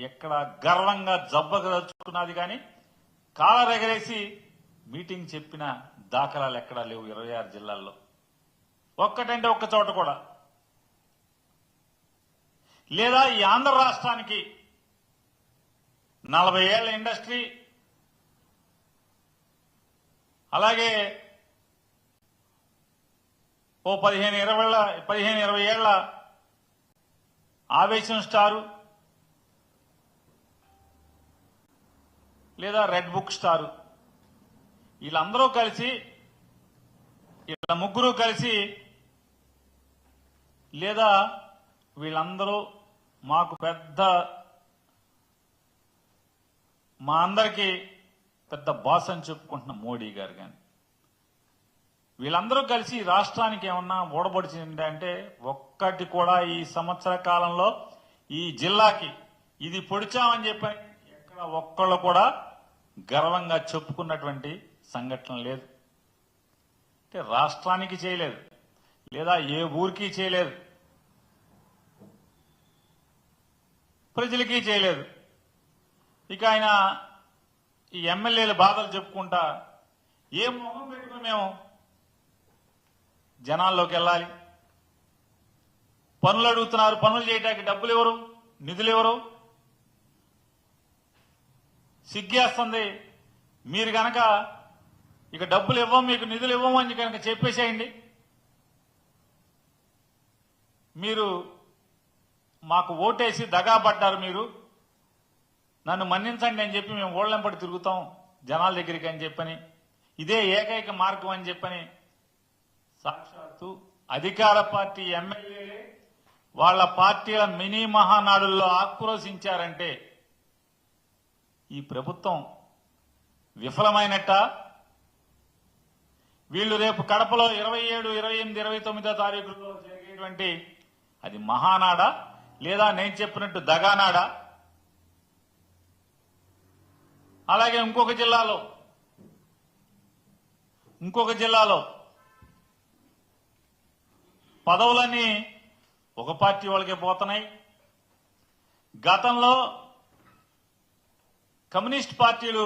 ఎక్కడ గర్వంగా జబ్బగలుచుకున్నది కానీ కాలరెగరేసి మీటింగ్ చెప్పిన దాఖలాలు ఎక్కడా లేవు 26 జిల్లాల్లో. ఒక్కటంటే ఒక్క చోట కూడా. లేదా ఈ ఆంధ్ర రాష్ట్రానికి 40 ఏళ్ల ఇండస్ట్రీ, అలాగే ఓ 15-20 ఏళ్ల ఆవేశం స్టారు, లేదా రెడ్ బుక్ స్టారు, వీళ్ళందరూ కలిసి, వీళ్ళ ముగ్గురు కలిసి, లేదా వీళ్ళందరూ మాకు మా అందరికీ పెద్ద బాస్ అని చెప్పుకుంటున్న మోడీ గారు కానీ, వీళ్ళందరూ కలిసి రాష్ట్రానికి ఏమన్నా ఓడబడిచింది అంటే ఒక్కటి కూడా ఈ సంవత్సర కాలంలో ఈ జిల్లాకి ఇది పొడిచామని చెప్పి ఎక్కడ ఒక్కళ్ళు కూడా గర్వంగా చెప్పుకున్నటువంటి సంఘటన లేదు. అంటే రాష్ట్రానికి చేయలేదు, లేదా ఏ ఊరికి చేయలేదు, ప్రజలకి చేయలేదు. ఇక ఆయన ఈ ఎమ్మెల్యేల బాధలు చెప్పుకుంటా ఏ మొహం పెట్టుకుని మేము జనాల్లోకి వెళ్ళాలి? పనులు అడుగుతున్నారు, పనులు చేయడానికి డబ్బులు ఎవరు, నిధులు ఎవరు? సిగ్గేస్తుంది. మీరు కనుక ఇక డబ్బులు ఇవ్వం, మీకు నిధులు ఇవ్వము అని కనుక చెప్పేసేయండి. మీరు మాకు ఓటేసి దగాపడ్డారు, మీరు నన్ను మన్నించండి అని చెప్పి మేము ఓళ్ళెంపడి తిరుగుతాం జనాల దగ్గరికి అని చెప్పని, ఇదే ఏకైక మార్గం అని చెప్పని సాక్షాత్తు అధికార పార్టీ ఎమ్మెల్యేలే వాళ్ళ పార్టీల మినీ మహానాడుల్లో ఆక్రోశించారంటే ఈ ప్రభుత్వం విఫలమైనట్ట? వీళ్ళు రేపు కడపలో 27, 28, 29 తారీఖుల్లో జరిగేటువంటి అది మహానాడా, లేదా నేను చెప్పినట్టు దగానాడా? అలాగే ఇంకొక జిల్లాలో పదవులన్నీ ఒక పార్టీ వాళ్ళకే పోతున్నాయి. గతంలో కమ్యూనిస్ట్ పార్టీలు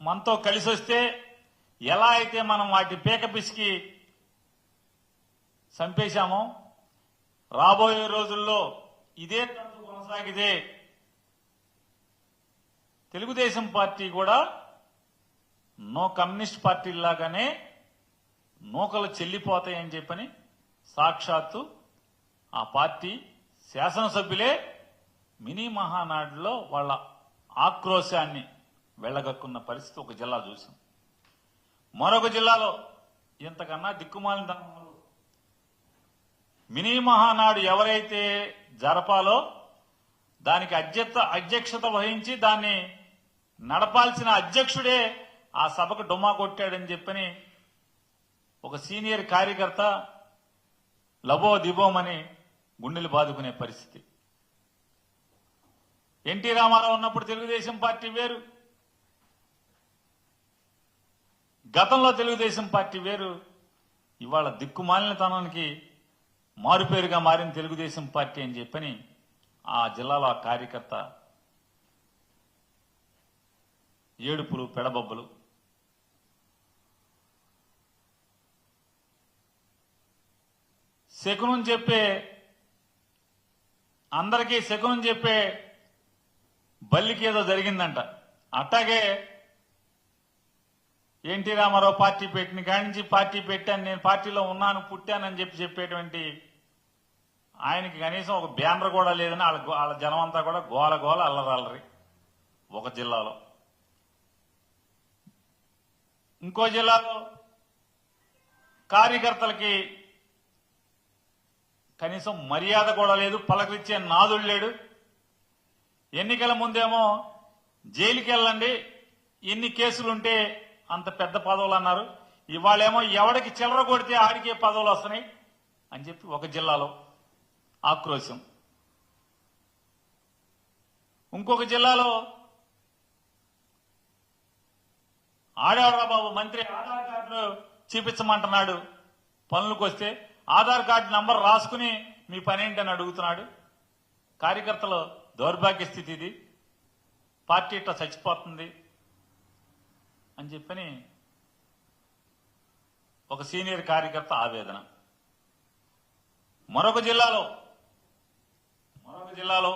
మనతో కలిసి వస్తే ఎలా అయితే మనం వాటి పీక పిసికి చంపేశామో, రాబోయే రోజుల్లో ఇదే తంతు కొనసాగితే తెలుగుదేశం పార్టీ కూడా నో కమ్యూనిస్ట్ పార్టీలాగానే నూకలు చెల్లిపోతాయని చెప్పని సాక్షాత్తు ఆ పార్టీ శాసనసభ్యులే మినీ మహానాడులో వాళ్ళ ఆక్రోశాన్ని వెళ్లగక్కున్న పరిస్థితి ఒక జిల్లా చూసాం. మరొక జిల్లాలో ఇంతకన్నా దిక్కుమాలిన తనంలో మినీ మహానాడు ఎవరైతే జరపాలో దానికి అధ్యక్షత వహించి దాన్ని నడపాల్సిన అధ్యక్షుడే ఆ సభకు డుమ్మా కొట్టాడని చెప్పని ఒక సీనియర్ కార్యకర్త లబో దిబోమని గుండెలు బాదుకునే పరిస్థితి. ఎన్టీ రామారావు ఉన్నప్పుడు తెలుగుదేశం పార్టీ వేరు, గతంలో తెలుగుదేశం పార్టీ వేరు. ఇవాళ దిక్కుమాలినతనానికి మారుపేరుగా మారిన తెలుగుదేశం పార్టీ అని చెప్పని ఆ జిల్లాలో ఆ కార్యకర్త ఏడుపులు, పెడబొబ్బలు. శకునం చెప్పే, అందరికీ శకునం చెప్పే బల్లికి ఏదో జరిగిందంట. అట్టాగే ఎన్టీ రామారావు పార్టీ పెట్టిన కాడి నుంచి పార్టీ పెట్టాను, నేను పార్టీలో ఉన్నాను, పుట్టానని చెప్పేటువంటి ఆయనకి కనీసం ఒక బ్యానర్ కూడా లేదని వాళ్ళ జనం అంతా కూడా గోల అల్లరి ఒక జిల్లాలో. ఇంకో జిల్లాలో కార్యకర్తలకి కనీసం మర్యాద కూడా లేదు, పలకరించే నాదుడు లేడు. ఎన్నికల ముందేమో జైలుకి వెళ్ళండి, ఎన్ని కేసులుంటే అంత పెద్ద పదవులు అన్నారు. ఇవాళేమో ఎవడికి చిల్లర కొడితే ఆడికే పదవులు వస్తున్నాయి అని చెప్పి ఒక జిల్లాలో ఆక్రోశం. ఇంకొక జిల్లాలో ఆడేవాడా బాబు మంత్రి ఆధార్ కార్డులు చూపించమంటున్నాడు, పనులకు వస్తే ఆధార్ కార్డు నంబర్ రాసుకుని మీ పని ఏంటని అడుగుతున్నాడు. కార్యకర్తల దౌర్భాగ్య స్థితి ఇది, పార్టీ ఇట్లా చచ్చిపోతుంది అని చెప్పని ఒక సీనియర్ కార్యకర్త ఆవేదన. మరొక జిల్లాలో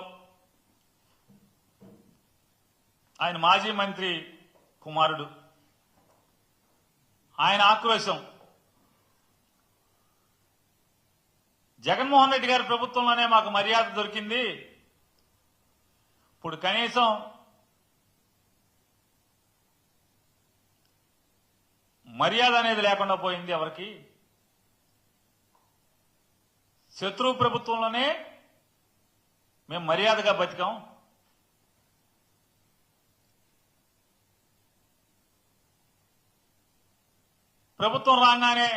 ఆయన మాజీ మంత్రి కుమారుడు, ఆయన ఆక్రోశం, జగన్మోహన్ రెడ్డి గారి ప్రభుత్వంలోనే మాకు మర్యాద దొరికింది, ఇప్పుడు కనీసం మర్యాద అనేది లేకుండా పోయింది ఎవరికి, శత్రువు ప్రభుత్వంలోనే మేము మర్యాదగా బతికాం, ప్రభుత్వం రాగానే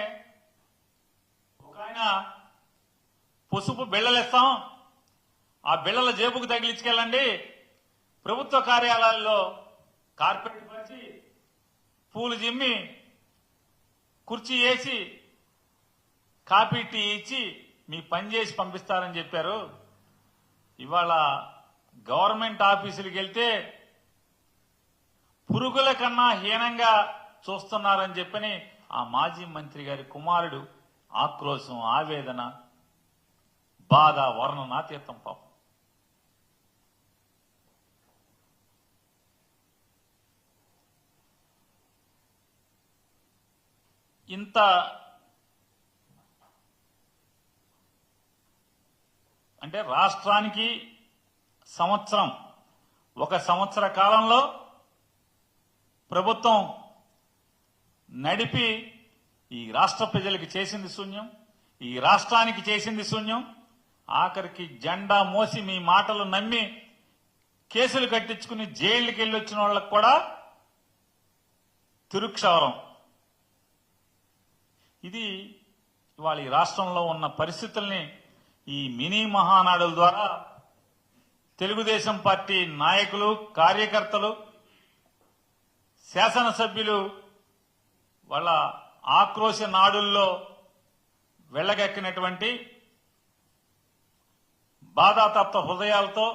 ఒక ఆయన పసుపు బిళ్ళలు ఇస్తాం, ఆ బిళ్ళల జేబుకు తగిలించుకెళ్ళండి, ప్రభుత్వ కార్యాలయాల్లో కార్పెట్ పరిచి పూలు జిమ్మి కుర్చీ వేసి కాఫీ టీ ఇచ్చి మీ పని చేసి పంపిస్తారని చెప్పారు. ఇవాళ గవర్నమెంట్ ఆఫీసులకు వెళ్తే పురుగుల కన్నా హీనంగా చూస్తున్నారని చెప్పని ఆ మాజీ మంత్రి గారి కుమారుడు ఆక్రోశం, ఆవేదన, బాధ వర్ణనాతీతం పాపం. ఇంత అంటే రాష్ట్రానికి ఒక సంవత్సర కాలంలో ప్రభుత్వం నడిపి ఈ రాష్ట్ర ప్రజలకు చేసింది శూన్యం, ఈ రాష్ట్రానికి చేసింది శూన్యం. ఆఖరికి జెండా మోసి మీ మాటలు నమ్మి కేసులు కట్టించుకుని జైలుకి వెళ్ళొచ్చిన వాళ్ళకు కూడా తిరుక్షవరం. ఇది ఇవాళ ఈ రాష్ట్రంలో ఉన్న పరిస్థితుల్ని ఈ మినీ మహానాడుల ద్వారా తెలుగుదేశం పార్టీ నాయకులు, కార్యకర్తలు, శాసనసభ్యులు వాళ్ళ ఆక్రోశ నాడుల్లో వెళ్లగక్కినటువంటి బాధాతప్త హృదయాలతో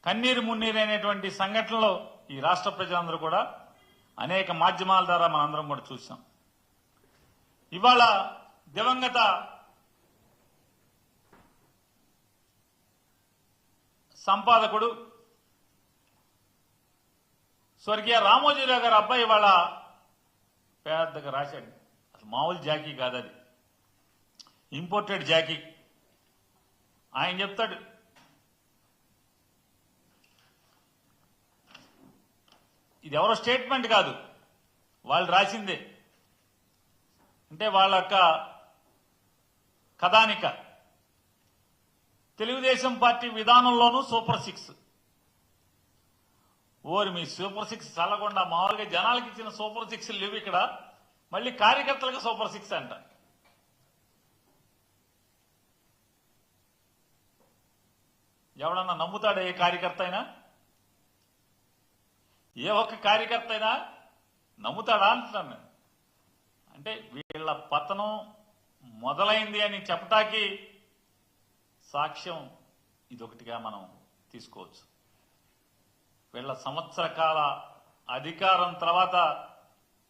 కన్నీరు మున్నీరైనటువంటి సంఘటనలు ఈ రాష్ట్ర ప్రజలందరూ కూడా అనేక మాధ్యమాల ద్వారా మనందరం కూడా చూసాం. ఇవాళ దివంగత సంపాదకుడు స్వర్గీయ రామోజీరావు గారి అబ్బాయి ఇవాళ పెద్దగా రాశాడు. అసలు మామూలు జాకీ కాదు, అది ఇంపోర్టెడ్ జాకీ. ఆయన చెప్తాడు, ఇది ఎవరో స్టేట్మెంట్ కాదు, వాళ్ళు రాసిందే. అంటే వాళ్ళ యొక్క కథానిక. తెలుగుదేశం పార్టీ విధానంలోనూ సూపర్ సిక్స్. ఓరి మీ సూపర్ సిక్స్ చల్లకుండా మామూలుగా జనాలకు ఇచ్చిన సూపర్ సిక్స్ లేవు, ఇక్కడ మళ్ళీ కార్యకర్తలకు సూపర్ సిక్స్ అంట. ఎవడన్నా నమ్ముతాడా? ఏ కార్యకర్త అయినా, ఏ ఒక్క కార్యకర్త అయినా నమ్ముతాడా అంటున్నాను నేను. అంటే వీళ్ళ పతనం మొదలైంది అని చెప్పటానికి సాక్ష్యం ఇదొకటిగా మనం తీసుకోవచ్చు. వీళ్ళ సంవత్సర కాల అధికారం తర్వాత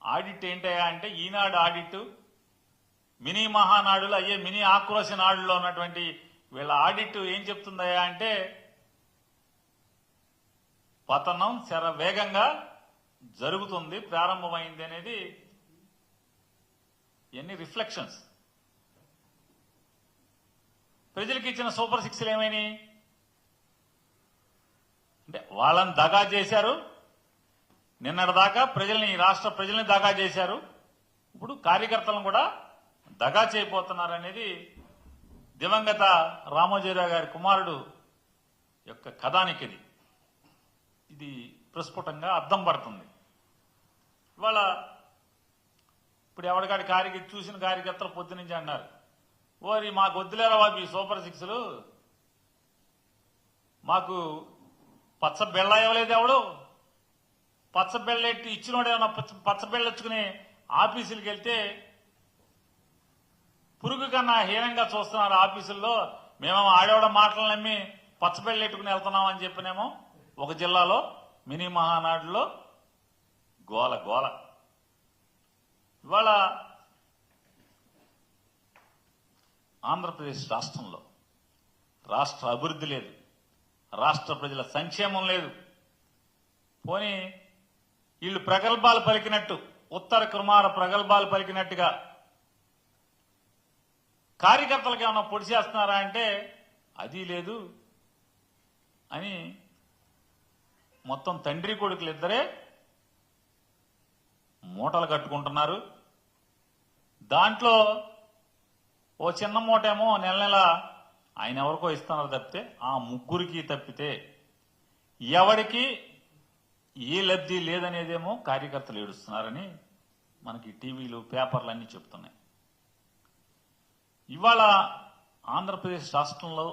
ఆడిట్ ఏంటయ్యా అంటే, ఈనాడు ఆడిట్, మినీ మహానాడులు అయ్యే మినీ ఆక్రోశ నాడులో ఉన్నటువంటి వీళ్ళ ఆడిట్ ఏం చెప్తుందయ్యా అంటే, పతనం శరవేగంగా జరుగుతుంది, ప్రారంభమైంది అనేది ఎన్ని రిఫ్లెక్షన్స్. ప్రజలకు ఇచ్చిన సూపర్ సిక్స్లు ఏమైనాయి అంటే, వాళ్ళని దగా చేశారు, నిన్నటిదాకా ప్రజల్ని, రాష్ట్ర ప్రజల్ని దగా చేశారు, ఇప్పుడు కార్యకర్తలను కూడా దగా చేయబోతున్నారు అనేది దివంగత రామోజీరావు గారి కుమారుడు యొక్క కథానికిది. ఇది ప్రస్ఫుటంగా అద్దం పడుతుంది. ఇవాళ ఇప్పుడు ఎవరికాడి చూసిన కార్యకర్తలు పొద్దునుంచి అన్నారు, ఓరి మాకు వద్దులేరా బాబు ఈ సూపర్ సిక్స్లు, మాకు పచ్చ బెళ్ళ ఇవ్వలేదు ఎవడు, పచ్చ బెళ్ళెట్టి ఇచ్చినోడు ఏమన్నా పచ్చ బెళ్ళొచ్చుకుని ఆఫీసులకు వెళ్తే పురుగు కన్నా హీనంగా చూస్తున్నారు ఆఫీసుల్లో. మేమేమో ఆడేవాడ మాటలు నమ్మి పచ్చబెళ్ళు ఎట్టుకుని వెళ్తున్నామని చెప్పినేమో ఒక జిల్లాలో మినీ మహానాడులో గోల గోల. ఇవాళ ఆంధ్రప్రదేశ్ రాష్ట్రంలో రాష్ట్ర అభివృద్ధి లేదు, రాష్ట్ర ప్రజల సంక్షేమం లేదు. పోనీ వీళ్ళు ప్రగల్భాలు పలికినట్టు, ఉత్తర కుమార ప్రగల్భాలు పలికినట్టుగా కార్యకర్తలకు ఏమన్నా పొడి చేస్తున్నారా అంటే అది లేదు అని మొత్తం తండ్రి కొడుకులు ఇద్దరే మూటలు కట్టుకుంటున్నారు. దాంట్లో ఓ చిన్న మూటేమో నెల నెల ఆయన ఎవరికో ఇస్తున్నారు తప్పితే, ఆ ముగ్గురికి తప్పితే ఎవరికి ఏ లబ్ధి లేదనేదేమో కార్యకర్తలు ఏడుస్తున్నారని మనకి టీవీలు పేపర్లు అన్నీ చెప్తున్నాయి. ఇవాళ ఆంధ్రప్రదేశ్ రాష్ట్రంలో